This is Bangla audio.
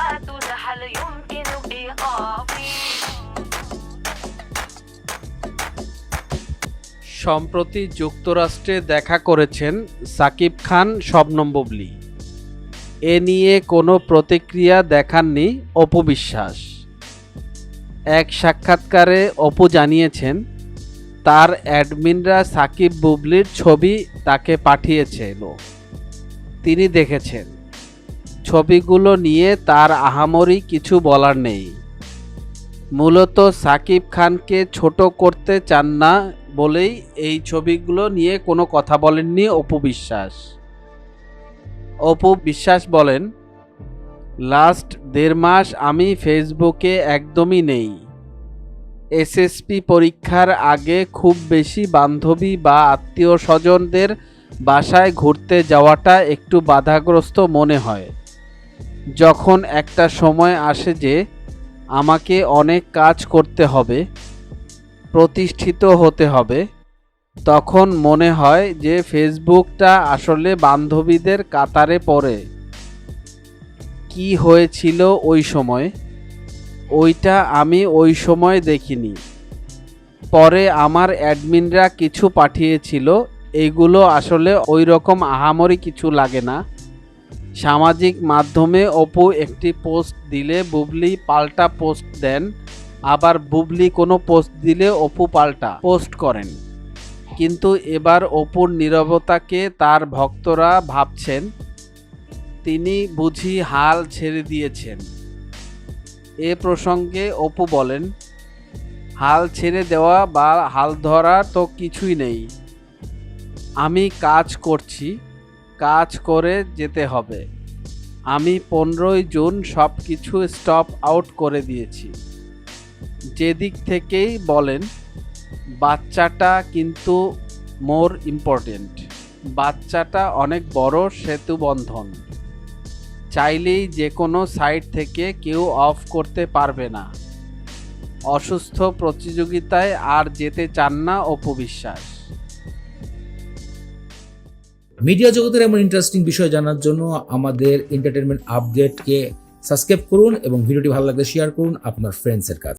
هل يمكن إيقافي সম্প্রতি যুক্তরাষ্ট্রে দেখা করেছেন সাকিব খান শবনম বুবলী। এ নিয়ে কোনো প্রতিক্রিয়া দেখাননি অপু বিশ্বাস। এক সাক্ষাৎকারে অপু জানিয়েছেন, তার অ্যাডমিনরা সাকিব বুবলীর ছবি তাকে পাঠিয়েছিল, তিনি দেখেছেন। ছবিগুলো নিয়ে তার আহামরি কিছু বলার নেই। মূলত সাকিব খানকে ছোট করতে চান না বলেই এই ছবিগুলো নিয়ে কোনো কথা বলেননি অপু বিশ্বাস। অপু বিশ্বাস বলেন, লাস্ট 1.5 মাস আমি ফেসবুকে একদমই নেই। এসএসসি পরীক্ষার আগে খুব বেশি বান্ধবী বা আত্মীয় স্বজনদের বাসায় ঘুরতে যাওয়াটা একটু বাধাগ্রস্ত মনে হয়। যখন একটা সময় আসে যে আমাকে অনেক কাজ করতে হবে, প্রতিষ্ঠিত হতে হবে, তখন মনে হয় যে ফেসবুকটা আসলে বান্ধবীদের কাতারে পড়ে। কি হয়েছিল ওই সময়, ওইটা আমি ওই সময় দেখিনি। পরে আমার অ্যাডমিনরা কিছু পাঠিয়েছিল, এগুলো আসলে ওই রকম আহামরি কিছু লাগে না। সামাজিক মাধ্যমে অপু একটি পোস্ট দিলে বুবলী পাল্টা পোস্ট দেন, আবার বুবলী কোনো পোস্ট দিলে অপু পাল্টা পোস্ট করেন। কিন্তু এবার অপুর নীরবতাকে তার ভক্তরা ভাবছেন তিনি বুঝি হাল ছেড়ে দিয়েছেন। এ প্রসঙ্গে অপু বলেন, হাল ছেড়ে দেওয়া বা হাল ধরা তো কিছুই নেই। আমি কাজ করছি, কাজ করে যেতে হবে। আমি 15ই জুন সব কিছু স্টপ আউট করে দিয়েছি। যেদিক থেকেই বলেন, বাচ্চাটা কিন্তু মোর ইম্পর্টেন্ট। বাচ্চাটা অনেক বড় সেতু বন্ধন, চাইলেই যে কোনো সাইট থেকে কেউ অফ করতে পারবে না। অসুস্থ প্রতিযোগিতায় আর যেতে চান না অপু বিশ্বাস। মিডিয়া জগতের এমন ইন্টারেস্টিং বিষয় জানার জন্য আমাদের এন্টারটেনমেন্ট আপডেটকে সাবস্ক্রাইব করুন এবং ভিডিওটি ভালো লাগলে শেয়ার করুন আপনার ফ্রেন্ডসের কাছে।